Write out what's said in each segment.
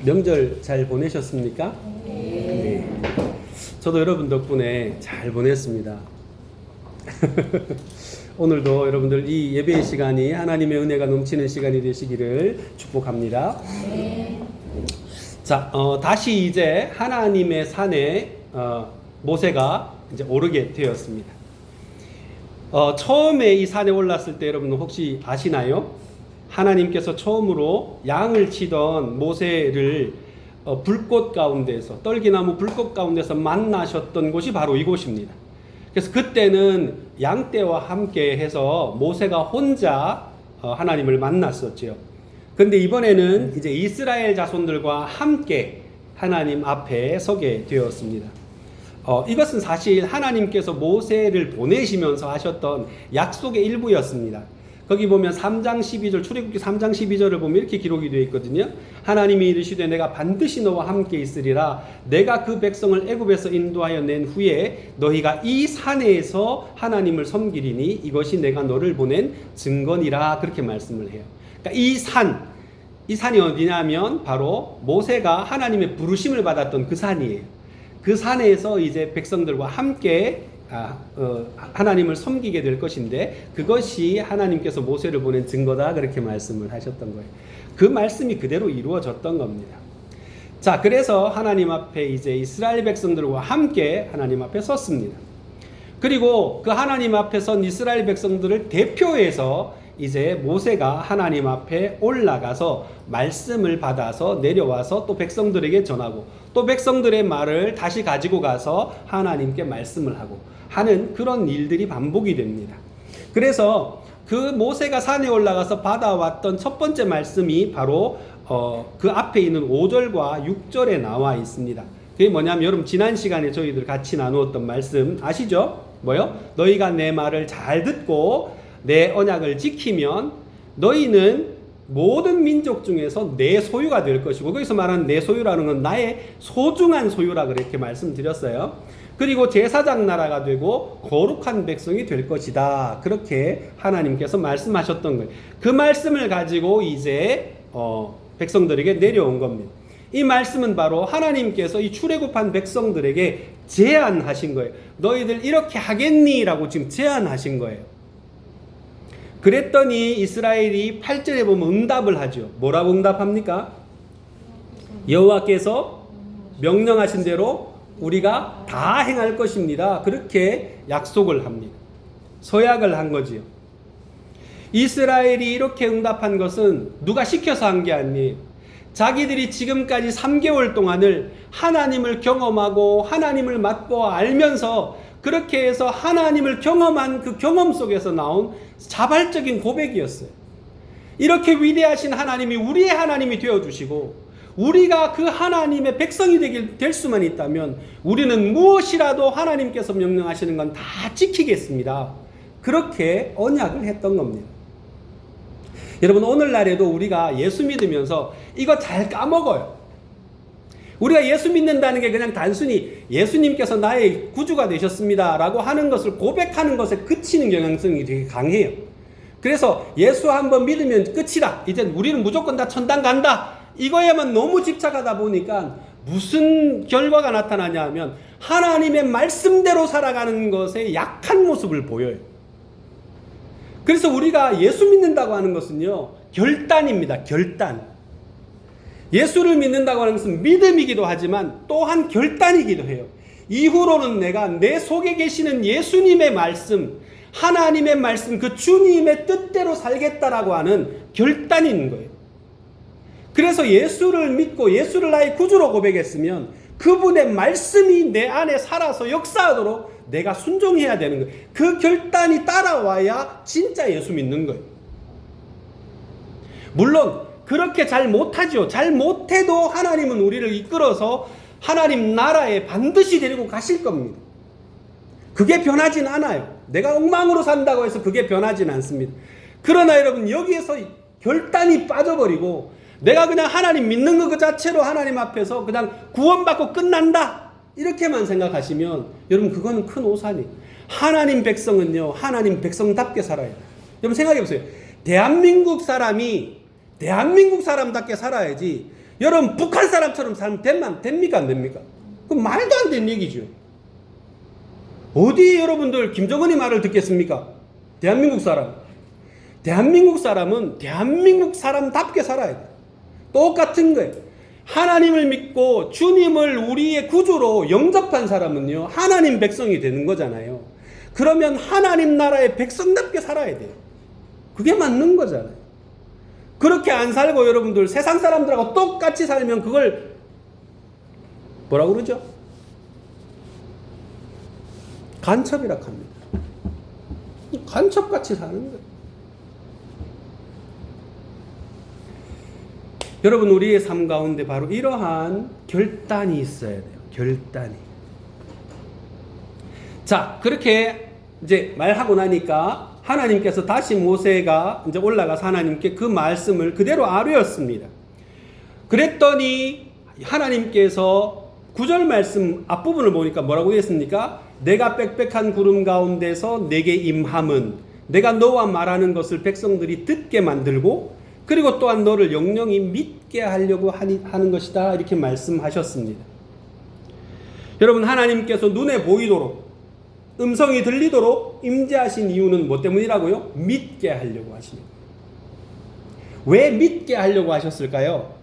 명절 잘 보내셨습니까? 네. 저도 여러분 덕분에 잘 보냈습니다. 오늘도 여러분들 이 예배의 시간이 하나님의 은혜가 넘치는 시간이 되시기를 축복합니다. 자, 다시 이제 하나님의 산에 모세가 이제 오르게 되었습니다. 처음에 이 산에 올랐을 때 여러분 혹시 아시나요? 하나님께서 처음으로 양을 치던 모세를 불꽃 가운데서, 떨기나무 불꽃 가운데서 만나셨던 곳이 바로 이곳입니다. 그래서 그때는 양떼와 함께 해서 모세가 혼자 하나님을 만났었죠. 근데 이번에는 이제 이스라엘 자손들과 함께 하나님 앞에 서게 되었습니다. 이것은 사실 하나님께서 모세를 보내시면서 하셨던 약속의 일부였습니다. 거기 보면 3장 12절, 출애굽기 3장 12절을 보면 이렇게 기록이 되어 있거든요. 하나님이 이르시되 내가 반드시 너와 함께 있으리라. 내가 그 백성을 애굽에서 인도하여 낸 후에 너희가 이 산에서 하나님을 섬기리니 이것이 내가 너를 보낸 증거니라. 그렇게 말씀을 해요. 그러니까 이 산이 어디냐면 바로 모세가 하나님의 부르심을 받았던 그 산이에요. 그 산에서 이제 백성들과 함께 하나님을 섬기게 될 것인데 그것이 하나님께서 모세를 보낸 증거다, 그렇게 말씀을 하셨던 거예요. 그 말씀이 그대로 이루어졌던 겁니다. 자, 그래서 하나님 앞에 이제 이스라엘 백성들과 함께 하나님 앞에 섰습니다. 그리고 그 하나님 앞에 선 이스라엘 백성들을 대표해서 이제 모세가 하나님 앞에 올라가서 말씀을 받아서 내려와서 또 백성들에게 전하고 또 백성들의 말을 다시 가지고 가서 하나님께 말씀을 하고 하는 그런 일들이 반복이 됩니다. 그래서 그 모세가 산에 올라가서 받아왔던 첫 번째 말씀이 바로 그 앞에 있는 5절과 6절에 나와 있습니다. 그게 뭐냐면 여러분 지난 시간에 저희들 같이 나누었던 말씀 아시죠? 뭐요? 너희가 내 말을 잘 듣고 내 언약을 지키면 너희는 모든 민족 중에서 내 소유가 될 것이고, 거기서 말하는 내 소유라는 건 나의 소중한 소유라 그렇게 말씀드렸어요. 그리고 제사장 나라가 되고 거룩한 백성이 될 것이다, 그렇게 하나님께서 말씀하셨던 거예요. 그 말씀을 가지고 이제 백성들에게 내려온 겁니다. 이 말씀은 바로 하나님께서 이 출애굽한 백성들에게 제안하신 거예요. 너희들 이렇게 하겠니? 라고 지금 제안하신 거예요. 그랬더니 이스라엘이 8절에 보면 응답을 하죠. 뭐라고 응답합니까? 여호와께서 명령하신 대로 우리가 다 행할 것입니다. 그렇게 약속을 합니다. 서약을 한 거지요. 이스라엘이 이렇게 응답한 것은 누가 시켜서 한 게 아니에요. 자기들이 지금까지 3개월 동안을 하나님을 경험하고 하나님을 맛보아 알면서 그렇게 해서 하나님을 경험한 그 경험 속에서 나온 자발적인 고백이었어요. 이렇게 위대하신 하나님이 우리의 하나님이 되어주시고 우리가 그 하나님의 백성이 될 수만 있다면 우리는 무엇이라도 하나님께서 명령하시는 건 다 지키겠습니다. 그렇게 언약을 했던 겁니다. 여러분, 오늘날에도 우리가 예수 믿으면서 이거 잘 까먹어요. 우리가 예수 믿는다는 게 그냥 단순히 예수님께서 나의 구주가 되셨습니다 라고 하는 것을 고백하는 것에 그치는 경향성이 되게 강해요. 그래서 예수 한번 믿으면 끝이다, 이제 우리는 무조건 다 천당 간다, 이거에만 너무 집착하다 보니까 무슨 결과가 나타나냐 하면 하나님의 말씀대로 살아가는 것에 약한 모습을 보여요. 그래서 우리가 예수 믿는다고 하는 것은요, 결단입니다. 결단. 예수를 믿는다고 하는 것은 믿음이기도 하지만 또한 결단이기도 해요. 이후로는 내가 내 속에 계시는 예수님의 말씀, 하나님의 말씀, 그 주님의 뜻대로 살겠다라고 하는 결단이 있는 거예요. 그래서 예수를 믿고 예수를 나의 구주로 고백했으면 그분의 말씀이 내 안에 살아서 역사하도록 내가 순종해야 되는 거예요. 그 결단이 따라와야 진짜 예수 믿는 거예요. 물론 그렇게 잘 못하죠. 잘 못해도 하나님은 우리를 이끌어서 하나님 나라에 반드시 데리고 가실 겁니다. 그게 변하진 않아요. 내가 엉망으로 산다고 해서 그게 변하진 않습니다. 그러나 여러분, 여기에서 결단이 빠져버리고 내가 그냥 하나님 믿는 것 그 자체로 하나님 앞에서 그냥 구원받고 끝난다, 이렇게만 생각하시면 여러분, 그거는 큰 오산이에요. 하나님 백성은요, 하나님 백성답게 살아요. 여러분 생각해 보세요. 대한민국 사람답게 살아야지 여러분 북한 사람처럼 살면 됩니까 안 됩니까? 그 말도 안 되는 얘기죠. 어디 여러분들 김정은이 말을 듣겠습니까? 대한민국 사람. 대한민국 사람은 대한민국 사람답게 살아야 돼요. 똑같은 거예요. 하나님을 믿고 주님을 우리의 구주로 영접한 사람은요, 하나님 백성이 되는 거잖아요. 그러면 하나님 나라의 백성답게 살아야 돼요. 그게 맞는 거잖아요. 그렇게 안 살고 여러분들 세상 사람들하고 똑같이 살면 그걸 뭐라고 그러죠? 간첩이라 합니다. 간첩같이 사는 거예요. 여러분, 우리의 삶 가운데 바로 이러한 결단이 있어야 돼요. 결단이. 자, 그렇게 이제 말하고 나니까 하나님께서 다시 모세가 이제 올라가서 하나님께 그 말씀을 그대로 아뢰었습니다. 그랬더니 하나님께서 9절 말씀 앞부분을 보니까 뭐라고 했습니까? 내가 빽빽한 구름 가운데서 내게 임함은 내가 너와 말하는 것을 백성들이 듣게 만들고 그리고 또한 너를 영영히 믿게 하려고 하는 것이다. 이렇게 말씀하셨습니다. 여러분, 하나님께서 눈에 보이도록 음성이 들리도록 임재하신 이유는 뭐 때문이라고요? 믿게 하려고 하십니다. 왜 믿게 하려고 하셨을까요?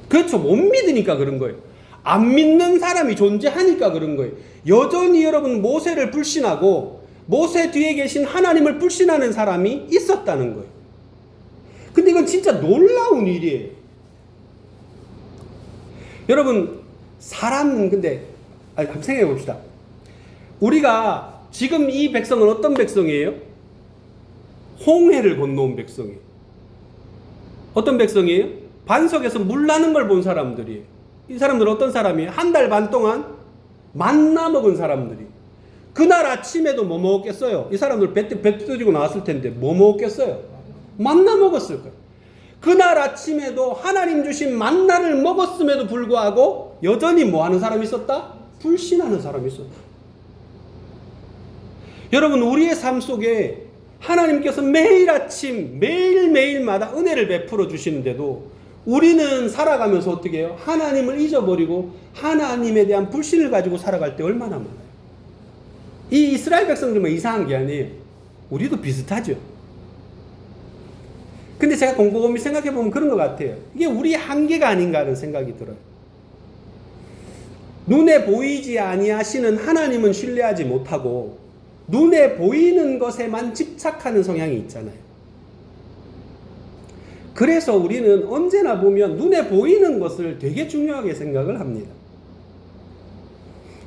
그렇죠. 못 믿으니까 그런 거예요. 안 믿는 사람이 존재하니까 그런 거예요. 여전히 여러분 모세를 불신하고 모세 뒤에 계신 하나님을 불신하는 사람이 있었다는 거예요. 근데 이건 진짜 놀라운 일이에요. 여러분, 사람은 근데 한번 생각해 봅시다. 우리가 지금 이 백성은 어떤 백성이에요? 홍해를 건너온 백성이에요. 어떤 백성이에요? 반석에서 물 나는 걸 본 사람들이에요. 이 사람들은 어떤 사람이에요? 한 달 반 동안 만나 먹은 사람들이. 그날 아침에도 뭐 먹었겠어요? 이 사람들 배 터지고 나왔을 텐데 뭐 먹었겠어요? 만나 먹었을 거예요. 그날 아침에도 하나님 주신 만나를 먹었음에도 불구하고 여전히 뭐 하는 사람이 있었다? 불신하는 사람이 있었다. 여러분, 우리의 삶 속에 하나님께서 매일 아침 매일매일마다 은혜를 베풀어 주시는데도 우리는 살아가면서 어떻게 해요? 하나님을 잊어버리고 하나님에 대한 불신을 가지고 살아갈 때 얼마나 많아요. 이 이스라엘 백성들만 이상한 게 아니에요. 우리도 비슷하죠. 근데 제가 곰곰이 생각해보면 그런 것 같아요. 이게 우리의 한계가 아닌가 하는 생각이 들어요. 눈에 보이지 아니하시는 하나님은 신뢰하지 못하고 눈에 보이는 것에만 집착하는 성향이 있잖아요. 그래서 우리는 언제나 보면 눈에 보이는 것을 되게 중요하게 생각을 합니다.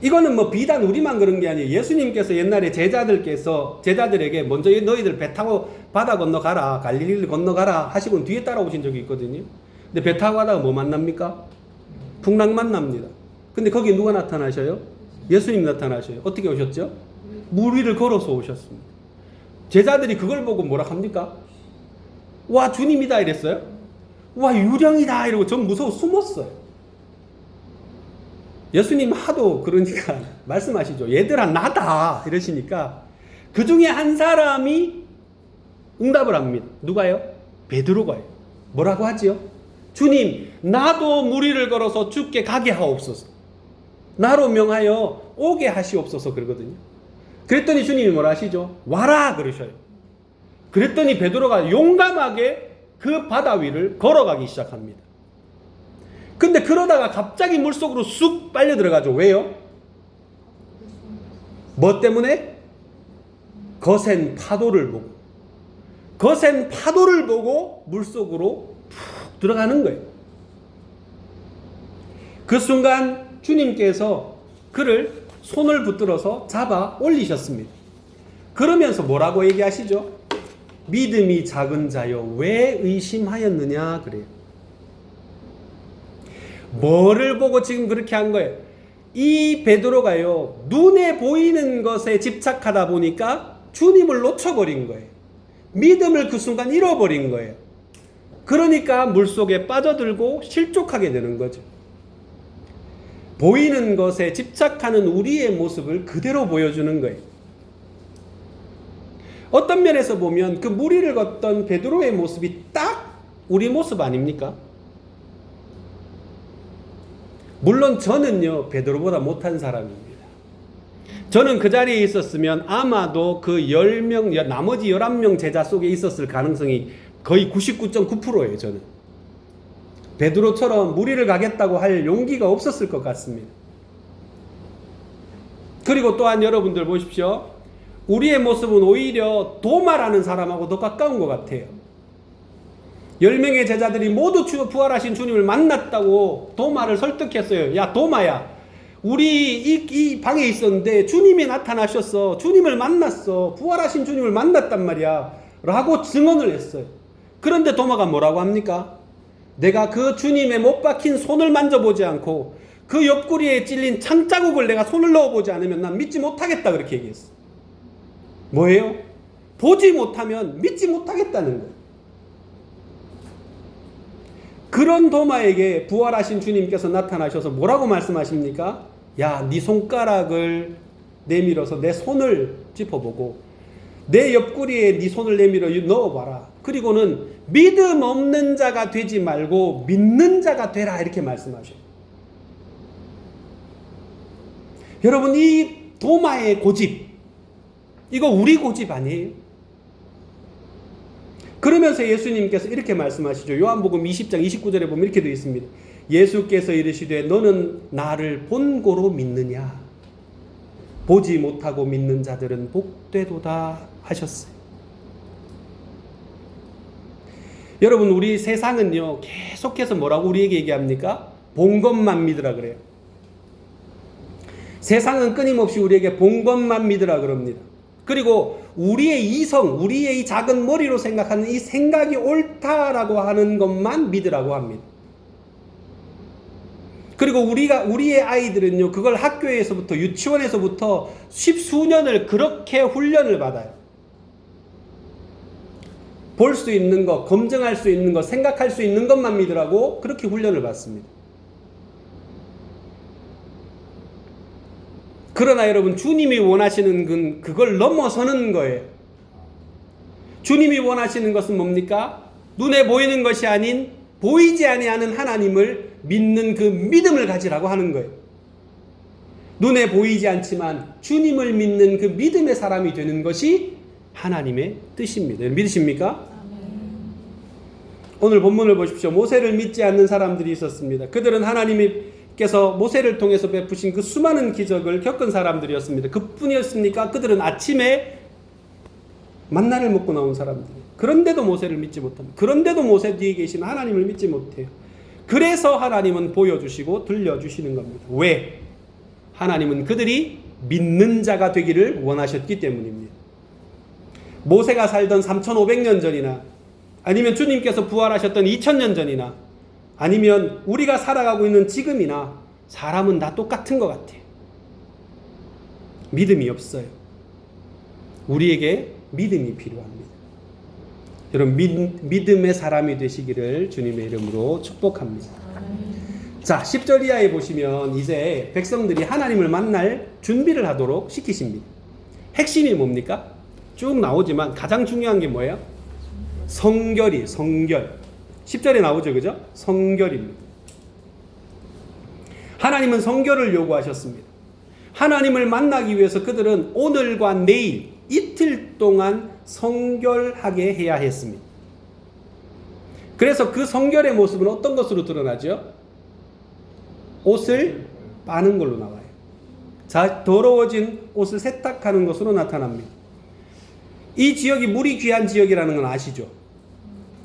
이거는 뭐 비단 우리만 그런 게 아니에요. 예수님께서 옛날에 제자들에게 먼저 너희들 배 타고 바다 건너가라, 갈릴리를 건너가라 하시고 뒤에 따라오신 적이 있거든요. 근데 배 타고 가다가 뭐 만납니까? 풍랑 만납니다. 근데 거기 누가 나타나셔요? 예수님 나타나셔요. 어떻게 오셨죠? 물 위를 걸어서 오셨습니다. 제자들이 그걸 보고 뭐라 합니까? 와, 주님이다 이랬어요? 와, 유령이다 이러고 전 무서워 숨었어요. 예수님 하도 그러니까 말씀하시죠. 얘들아 나다 이러시니까 그 중에 한 사람이 응답을 합니다. 누가요? 베드로가요. 뭐라고 하지요? 주님, 나도 물 위를 걸어서 주께 가게 하옵소서. 나로 명하여 오게 하시옵소서 그러거든요. 그랬더니 주님이 뭐라 하시죠? 와라 그러셔요. 그랬더니 베드로가 용감하게 그 바다 위를 걸어가기 시작합니다. 근데 그러다가 갑자기 물속으로 쑥 빨려 들어가죠. 왜요? 뭐 때문에? 거센 파도를 보고 물속으로 푹 들어가는 거예요. 그 순간 주님께서 그를 손을 붙들어서 잡아 올리셨습니다. 그러면서 뭐라고 얘기하시죠? 믿음이 작은 자여 왜 의심하였느냐 그래요. 뭐를 보고 지금 그렇게 한 거예요? 이 베드로가요, 눈에 보이는 것에 집착하다 보니까 주님을 놓쳐버린 거예요. 믿음을 그 순간 잃어버린 거예요. 그러니까 물속에 빠져들고 실족하게 되는 거죠. 보이는 것에 집착하는 우리의 모습을 그대로 보여주는 거예요. 어떤 면에서 보면 그 물 위를 걷던 베드로의 모습이 딱 우리 모습 아닙니까? 물론 저는요, 베드로보다 못한 사람입니다. 저는 그 자리에 있었으면 아마도 그 10명, 나머지 11명 제자 속에 있었을 가능성이 거의 99.9%예요, 저는. 베드로처럼 무리를 가겠다고 할 용기가 없었을 것 같습니다. 그리고 또한 여러분들 보십시오. 우리의 모습은 오히려 도마라는 사람하고 더 가까운 것 같아요. 10명의 제자들이 모두 부활하신 주님을 만났다고 도마를 설득했어요. 야, 도마야, 우리 이 방에 있었는데 주님이 나타나셨어. 주님을 만났어. 부활하신 주님을 만났단 말이야 라고 증언을 했어요. 그런데 도마가 뭐라고 합니까? 내가 그 주님의 못 박힌 손을 만져보지 않고 그 옆구리에 찔린 창자국을 내가 손을 넣어보지 않으면 난 믿지 못하겠다, 그렇게 얘기했어. 뭐예요? 보지 못하면 믿지 못하겠다는 거예요. 그런 도마에게 부활하신 주님께서 나타나셔서 뭐라고 말씀하십니까? 야, 네 손가락을 내밀어서 내 손을 짚어보고 내 옆구리에 네 손을 내밀어 넣어봐라. 그리고는 믿음 없는 자가 되지 말고 믿는 자가 되라, 이렇게 말씀하셔요. 여러분, 이 도마의 고집, 이거 우리 고집 아니에요? 그러면서 예수님께서 이렇게 말씀하시죠. 요한복음 20장 29절에 보면 이렇게 되어 있습니다. 예수께서 이르시되 너는 나를 본고로 믿느냐? 보지 못하고 믿는 자들은 복되도다 하셨어요. 여러분, 우리 세상은요, 계속해서 뭐라고 우리에게 얘기합니까? 본 것만 믿으라 그래요. 세상은 끊임없이 우리에게 본 것만 믿으라 그럽니다. 그리고 우리의 이성, 우리의 이 작은 머리로 생각하는 이 생각이 옳다라고 하는 것만 믿으라고 합니다. 그리고 우리의 아이들은요, 그걸 학교에서부터, 유치원에서부터 십수년을 그렇게 훈련을 받아요. 볼 수 있는 것, 검증할 수 있는 것, 생각할 수 있는 것만 믿으라고 그렇게 훈련을 받습니다. 그러나 여러분, 주님이 원하시는 그걸 넘어서는 거예요. 주님이 원하시는 것은 뭡니까? 눈에 보이는 것이 아닌 보이지 아니하는 하나님을 믿는 그 믿음을 가지라고 하는 거예요. 눈에 보이지 않지만 주님을 믿는 그 믿음의 사람이 되는 것이 하나님의 뜻입니다. 믿으십니까? 오늘 본문을 보십시오. 모세를 믿지 않는 사람들이 있었습니다. 그들은 하나님께서 모세를 통해서 베푸신 그 수많은 기적을 겪은 사람들이었습니다. 그뿐이었습니까? 그들은 아침에 만나를 먹고 나온 사람들이에요. 그런데도 모세를 믿지 못합니다. 그런데도 모세 뒤에 계신 하나님을 믿지 못해요. 그래서 하나님은 보여주시고 들려주시는 겁니다. 왜? 하나님은 그들이 믿는 자가 되기를 원하셨기 때문입니다. 모세가 살던 3500년 전이나 아니면 주님께서 부활하셨던 2000년 전이나 아니면 우리가 살아가고 있는 지금이나 사람은 다 똑같은 것 같아요. 믿음이 없어요. 우리에게 믿음이 필요합니다. 여러분, 믿음의 사람이 되시기를 주님의 이름으로 축복합니다. 자, 10절 이하에 보시면 이제 백성들이 하나님을 만날 준비를 하도록 시키십니다. 핵심이 뭡니까? 쭉 나오지만 가장 중요한 게 뭐예요? 성결이, 성결. 10절에 나오죠, 그죠? 성결입니다. 하나님은 성결을 요구하셨습니다. 하나님을 만나기 위해서 그들은 오늘과 내일 이틀 동안 성결하게 해야 했습니다. 그래서 그 성결의 모습은 어떤 것으로 드러나죠? 옷을 빠는 걸로 나와요. 자, 더러워진 옷을 세탁하는 것으로 나타납니다. 이 지역이 물이 귀한 지역이라는 건 아시죠?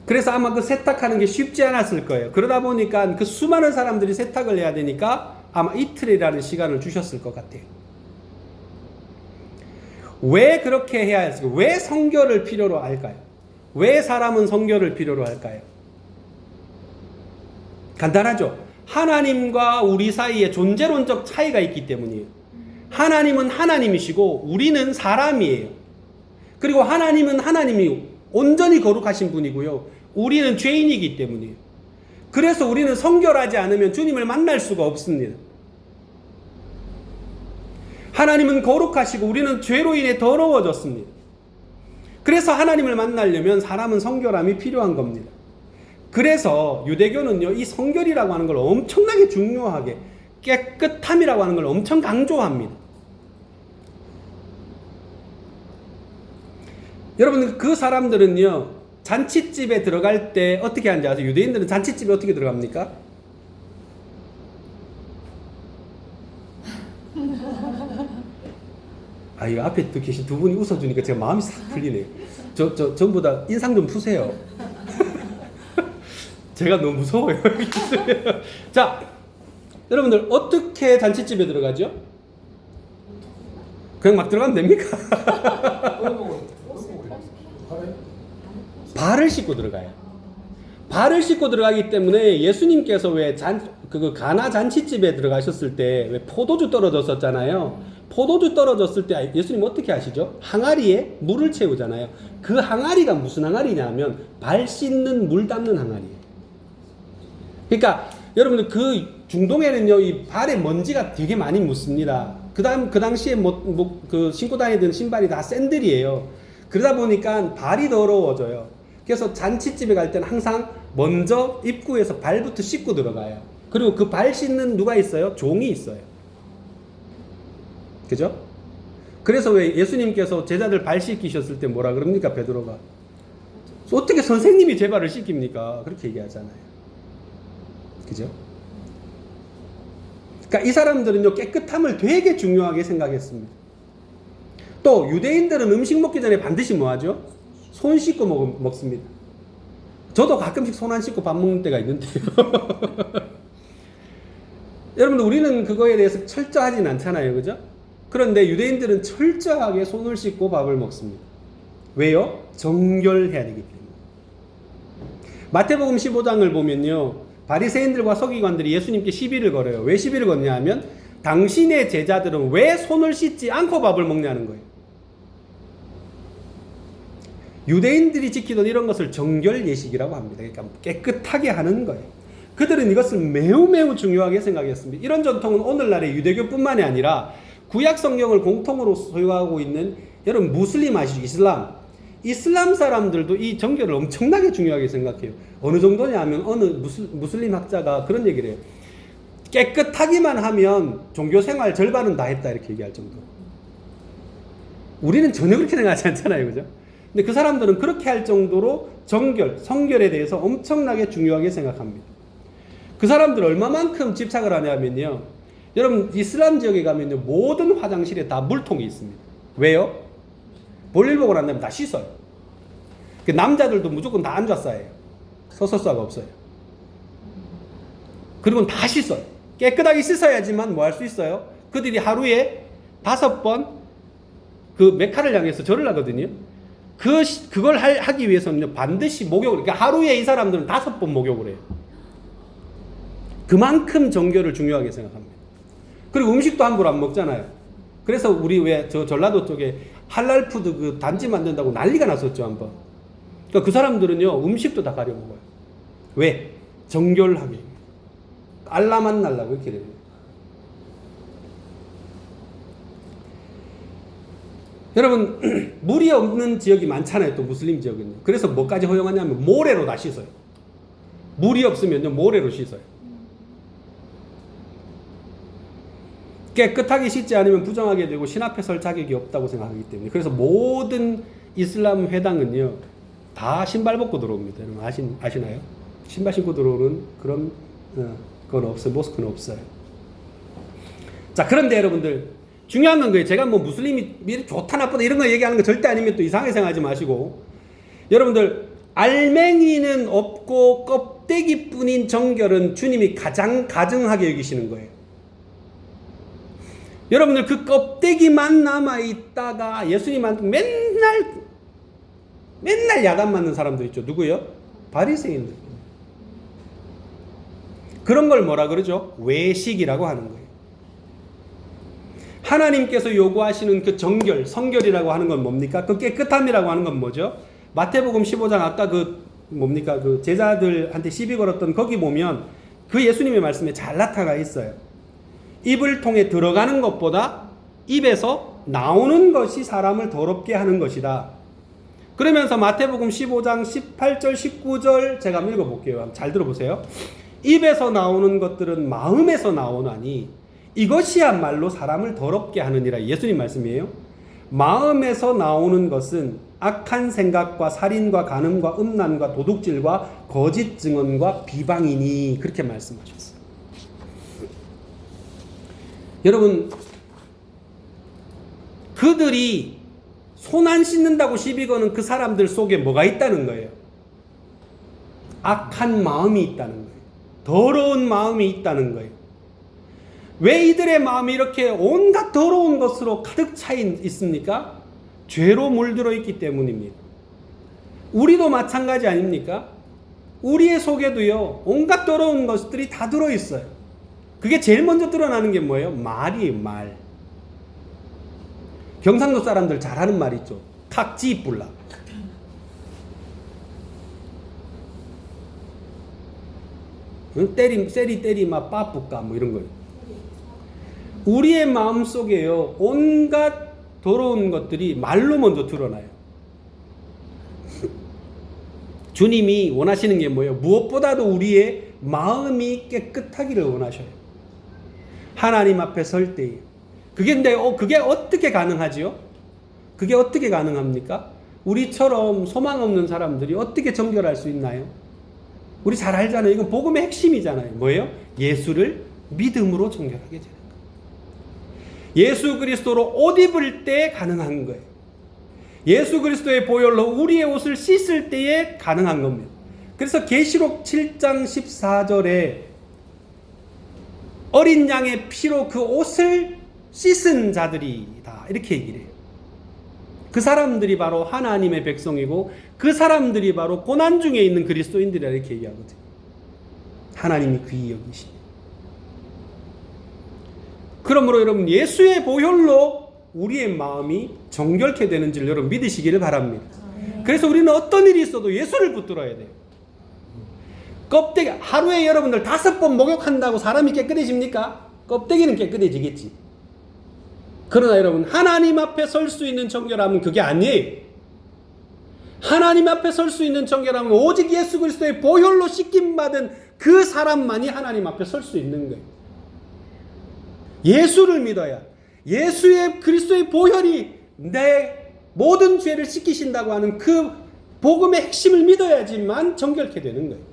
그래서 아마 그 세탁하는 게 쉽지 않았을 거예요. 그러다 보니까 그 수많은 사람들이 세탁을 해야 되니까 아마 이틀이라는 시간을 주셨을 것 같아요. 왜 그렇게 해야 했을까요? 왜 성결을 필요로 할까요? 왜 사람은 성결을 필요로 할까요? 간단하죠. 하나님과 우리 사이에 존재론적 차이가 있기 때문이에요. 하나님은 하나님이시고 우리는 사람이에요. 그리고 하나님은 하나님이 온전히 거룩하신 분이고요. 우리는 죄인이기 때문이에요. 그래서 우리는 성결하지 않으면 주님을 만날 수가 없습니다. 하나님은 거룩하시고 우리는 죄로 인해 더러워졌습니다. 그래서 하나님을 만나려면 사람은 성결함이 필요한 겁니다. 그래서 유대교는요, 이 성결이라고 하는 걸 엄청나게 중요하게, 깨끗함이라고 하는 걸 엄청 강조합니다. 여러분, 그 사람들은요, 잔치집에 들어갈 때 어떻게 하는지 아세요? 유대인들은 잔치집에 어떻게 들어갑니까? 아, 이 앞에 또 계신 두 분이 웃어주니까 제가 마음이 싹 풀리네요. 전부 다 인상 좀 푸세요. 제가 너무 무서워요. 자, 여러분들 어떻게 잔치집에 들어가죠? 그냥 막 들어가면 됩니까? 발을 씻고 들어가요. 발을 씻고 들어가기 때문에 예수님께서 왜 가나 잔치집에 들어가셨을 때 왜 포도주 떨어졌었잖아요. 포도주 떨어졌을 때 예수님 어떻게 하시죠? 항아리에 물을 채우잖아요. 그 항아리가 무슨 항아리냐면 발 씻는 물 담는 항아리예요. 그러니까 여러분들 그 중동에는요, 이 발에 먼지가 되게 많이 묻습니다. 그 당시에 그 신고 다니던 신발이 다 샌들이에요. 그러다 보니까 발이 더러워져요. 그래서 잔치집에 갈 때는 항상 먼저 입구에서 발부터 씻고 들어가요. 그리고 그 발 씻는 누가 있어요? 종이 있어요. 그죠? 그래서 왜 예수님께서 제자들 발 씻기셨을 때 뭐라 그럽니까? 베드로가 어떻게 선생님이 제 발을 씻깁니까? 그렇게 얘기하잖아요. 그죠? 그러니까 이 사람들은요, 깨끗함을 되게 중요하게 생각했습니다. 또 유대인들은 음식 먹기 전에 반드시 뭐 하죠? 손 씻고 먹습니다. 저도 가끔씩 손 안 씻고 밥 먹는 때가 있는데요. 여러분들, 우리는 그거에 대해서 철저하진 않잖아요. 그죠? 그런데 유대인들은 철저하게 손을 씻고 밥을 먹습니다. 왜요? 정결해야 되기 때문에. 마태복음 15장을 보면요, 바리새인들과 서기관들이 예수님께 시비를 걸어요. 왜 시비를 걷냐 하면 당신의 제자들은 왜 손을 씻지 않고 밥을 먹냐는 거예요. 유대인들이 지키던 이런 것을 정결 예식이라고 합니다. 그러니까 깨끗하게 하는 거예요. 그들은 이것을 매우 매우 중요하게 생각했습니다. 이런 전통은 오늘날의 유대교뿐만이 아니라 구약 성경을 공통으로 소유하고 있는 여러분 무슬림 아시죠? 이슬람 사람들도 이 정결을 엄청나게 중요하게 생각해요. 어느 정도냐 하면 어느 무슬림 학자가 그런 얘기를 해요. 깨끗하기만 하면 종교생활 절반은 다 했다, 이렇게 얘기할 정도로. 우리는 전혀 그렇게 생각하지 않잖아요. 그죠? 근데 그 사람들은 그렇게 할 정도로 정결, 성결에 대해서 엄청나게 중요하게 생각합니다. 그 사람들 얼마만큼 집착을 하냐면요, 여러분 이슬람 지역에 가면요, 모든 화장실에 다 물통이 있습니다. 왜요? 볼일 보고 난 다음에 다 씻어요. 남자들도 무조건 다 앉아서 해요. 서서 싸가 없어요. 그리고 다 씻어요. 깨끗하게 씻어야지만 뭐 할 수 있어요? 그들이 하루에 5번 그 메카를 향해서 절을 하거든요. 그걸 하기 위해서는 반드시 목욕을, 그러니까 하루에 이 사람들은 5번 목욕을 해요. 그만큼 정결을 중요하게 생각합니다. 그리고 음식도 함부로 안 먹잖아요. 그래서 우리 왜 저 전라도 쪽에 할랄 푸드 그 단지 만든다고 난리가 났었죠, 한번. 그러니까 그 사람들은요, 음식도 다 가려 먹어요. 왜? 정결하게. 알라만 날라고 이렇게 됩니다. 여러분, 물이 없는 지역이 많잖아요, 또 무슬림 지역은요. 그래서 뭐까지 허용하냐면 모래로 다 씻어요. 물이 없으면요, 모래로 씻어요. 깨끗하게 씻지 않으면 부정하게 되고 신 앞에 설 자격이 없다고 생각하기 때문에. 그래서 모든 이슬람 회당은요, 다 신발 벗고 들어옵니다. 여러분 아시나요? 신발 신고 들어오는 그런 그건 없어요. 모스크는 없어요. 자, 그런데 여러분들 중요한 건 거예요. 제가 뭐 무슬림이 좋다 나쁘다 이런 거 얘기하는 거 절대 아니면 또 이상하게 생각하지 마시고, 여러분들 알맹이는 없고 껍데기뿐인 정결은 주님이 가장 가증하게 여기시는 거예요. 여러분들 그 껍데기만 남아있다가 예수님한테 맨날 야단 맞는 사람들 있죠. 누구요? 바리새인들. 그런 걸 뭐라 그러죠? 외식이라고 하는 거예요. 하나님께서 요구하시는 그 정결, 성결이라고 하는 건 뭡니까? 그 깨끗함이라고 하는 건 뭐죠? 마태복음 15장 아까 그 제자들한테 시비 걸었던 거기 보면 그 예수님의 말씀에 잘 나타나 있어요. 입을 통해 들어가는 것보다 입에서 나오는 것이 사람을 더럽게 하는 것이다. 그러면서 마태복음 15장 18절 19절 제가 한번 읽어볼게요. 잘 들어보세요. 입에서 나오는 것들은 마음에서 나오나니 이것이야말로 사람을 더럽게 하느니라. 예수님 말씀이에요. 마음에서 나오는 것은 악한 생각과 살인과 간음과 음란과 도둑질과 거짓 증언과 비방이니, 그렇게 말씀하셨어요. 여러분, 그들이 손 안 씻는다고 시비 거는 그 사람들 속에 뭐가 있다는 거예요? 악한 마음이 있다는 거예요. 더러운 마음이 있다는 거예요. 왜 이들의 마음이 이렇게 온갖 더러운 것으로 가득 차 있습니까? 죄로 물들어 있기 때문입니다. 우리도 마찬가지 아닙니까? 우리의 속에도요, 온갖 더러운 것들이 다 들어있어요. 그게 제일 먼저 드러나는 게 뭐예요? 말이에요, 말. 경상도 사람들 잘하는 말 있죠. 칵지불라. 세리 때리마 빠뿌까 뭐 이런 거예요. 우리의 마음 속에요, 온갖 더러운 것들이 말로 먼저 드러나요. 주님이 원하시는 게 뭐예요? 무엇보다도 우리의 마음이 깨끗하기를 원하셔요. 하나님 앞에 설 때에. 그게 어떻게 가능하지요? 그게 어떻게 가능합니까? 우리처럼 소망 없는 사람들이 어떻게 정결할 수 있나요? 우리 잘 알잖아요. 이건 복음의 핵심이잖아요. 뭐예요? 예수를 믿음으로 정결하게 되는 거예요. 예수 그리스도로 옷 입을 때 가능한 거예요. 예수 그리스도의 보혈로 우리의 옷을 씻을 때에 가능한 겁니다. 그래서 계시록 7장 14절에 어린 양의 피로 그 옷을 씻은 자들이다, 이렇게 얘기를 해요. 그 사람들이 바로 하나님의 백성이고 그 사람들이 바로 고난 중에 있는 그리스도인들이라, 이렇게 얘기하거든요. 하나님이 귀히 여기시네. 그러므로 여러분, 예수의 보혈로 우리의 마음이 정결케 되는지를 여러분 믿으시기를 바랍니다. 그래서 우리는 어떤 일이 있어도 예수를 붙들어야 돼요. 껍데기, 하루에 여러분들 5번 목욕한다고 사람이 깨끗해집니까? 껍데기는 깨끗해지겠지. 그러나 여러분, 하나님 앞에 설 수 있는 정결함은 그게 아니에요. 하나님 앞에 설 수 있는 정결함은 오직 예수 그리스도의 보혈로 씻김받은 그 사람만이 하나님 앞에 설 수 있는 거예요. 예수를 믿어야, 예수의 그리스도의 보혈이 내 모든 죄를 씻기신다고 하는 그 복음의 핵심을 믿어야지만 정결케 되는 거예요.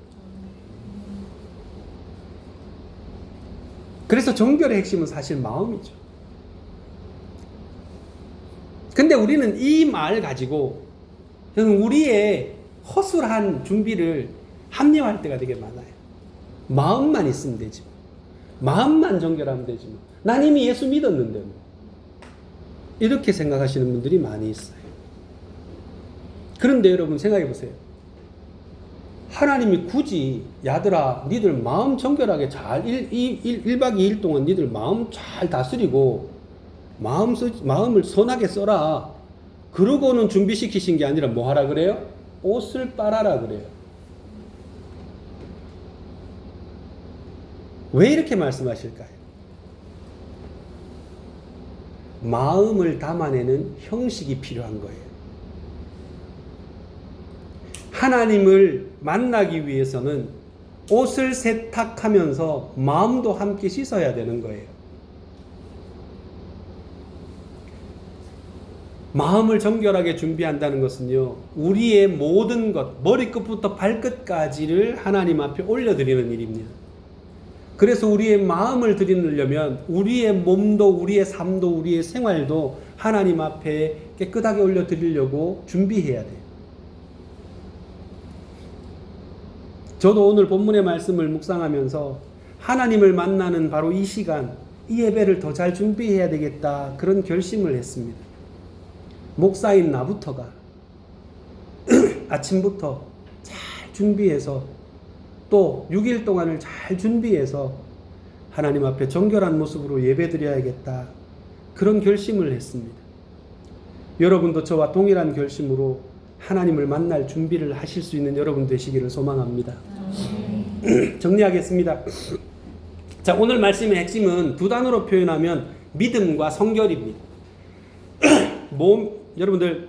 그래서 정결의 핵심은 사실 마음이죠. 근데 우리는 이 말 가지고 우리의 허술한 준비를 합리화할 때가 되게 많아요. 마음만 있으면 되지, 마음만 정결하면 되지, 난 이미 예수 믿었는데 뭐. 이렇게 생각하시는 분들이 많이 있어요. 그런데 여러분 생각해 보세요. 하나님이 굳이 야들아 니들 마음 정결하게 잘 1박 2일 동안 니들 마음 잘 다스리고 마음을 선하게 써라, 그러고는 준비시키신 게 아니라 뭐 하라 그래요? 옷을 빨아라 그래요. 왜 이렇게 말씀하실까요? 마음을 담아내는 형식이 필요한 거예요. 하나님을 만나기 위해서는 옷을 세탁하면서 마음도 함께 씻어야 되는 거예요. 마음을 정결하게 준비한다는 것은요, 우리의 모든 것, 머리끝부터 발끝까지를 하나님 앞에 올려드리는 일입니다. 그래서 우리의 마음을 드리려면 우리의 몸도, 우리의 삶도, 우리의 생활도 하나님 앞에 깨끗하게 올려드리려고 준비해야 돼요. 저도 오늘 본문의 말씀을 묵상하면서 하나님을 만나는 바로 이 시간, 이 예배를 더 잘 준비해야 되겠다, 그런 결심을 했습니다. 목사인 나부터가 아침부터 잘 준비해서 또 6일 동안을 잘 준비해서 하나님 앞에 정결한 모습으로 예배드려야겠다, 그런 결심을 했습니다. 여러분도 저와 동일한 결심으로 하나님을 만날 준비를 하실 수 있는 여러분 되시기를 소망합니다. 정리하겠습니다. 자, 오늘 말씀의 핵심은 두 단어로 표현하면 믿음과 성결입니다. 여러분들,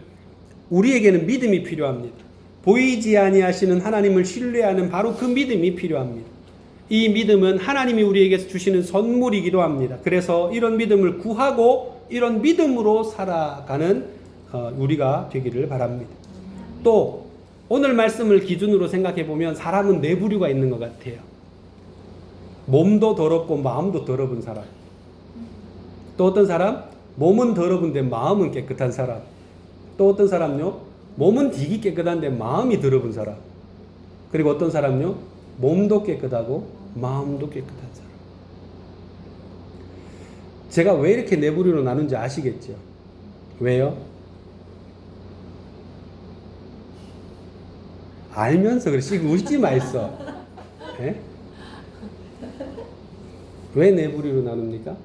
우리에게는 믿음이 필요합니다. 보이지 아니하시는 하나님을 신뢰하는 바로 그 믿음이 필요합니다. 이 믿음은 하나님이 우리에게 주시는 선물이기도 합니다. 그래서 이런 믿음을 구하고 이런 믿음으로 살아가는 우리가 되기를 바랍니다. 또 오늘 말씀을 기준으로 생각해 보면 사람은 네 부류가 있는 것 같아요. 몸도 더럽고 마음도 더러운 사람. 또 어떤 사람? 몸은 더러운데 마음은 깨끗한 사람. 또 어떤 사람요? 몸은 되게 깨끗한데 마음이 더러운 사람. 그리고 어떤 사람요? 몸도 깨끗하고 마음도 깨끗한 사람. 제가 왜 이렇게 네 부류로 나눈지 아시겠죠? 왜요? 알면서 그래. 지금 웃지 마있어. 예? 왜 네 부류로 나눕니까?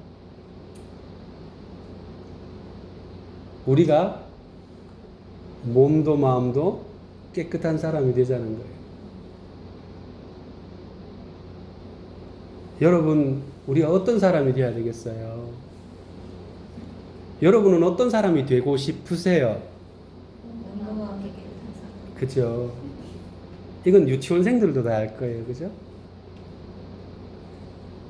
우리가 몸도 마음도 깨끗한 사람이 되자는 거예요. 여러분, 우리가 어떤 사람이 되어야 되겠어요? 여러분은 어떤 사람이 되고 싶으세요? 그죠? 이건 유치원생들도 다 알 거예요. 그죠?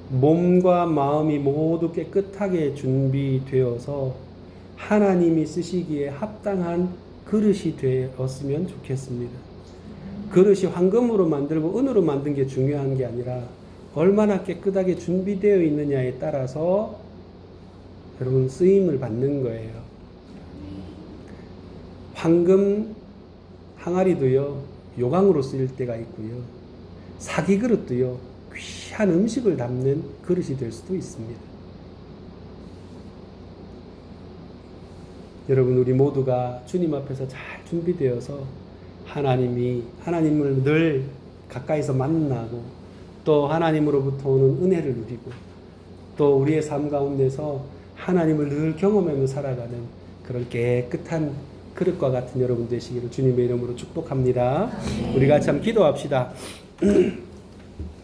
몸과 마음이 모두 깨끗하게 준비되어서 하나님이 쓰시기에 합당한 그릇이 되었으면 좋겠습니다. 그릇이 황금으로 만들고 은으로 만든 게 중요한 게 아니라 얼마나 깨끗하게 준비되어 있느냐에 따라서 여러분 쓰임을 받는 거예요. 황금 항아리도요, 요강으로 쓰일 때가 있고요. 사기 그릇도요, 귀한 음식을 담는 그릇이 될 수도 있습니다. 여러분, 우리 모두가 주님 앞에서 잘 준비되어서 하나님을 늘 가까이서 만나고 또 하나님으로부터 오는 은혜를 누리고 또 우리의 삶 가운데서 하나님을 늘 경험하며 살아가는 그런 깨끗한 그릇과 같은 여러분 되시기를 주님의 이름으로 축복합니다. 우리 같이 한번 기도합시다.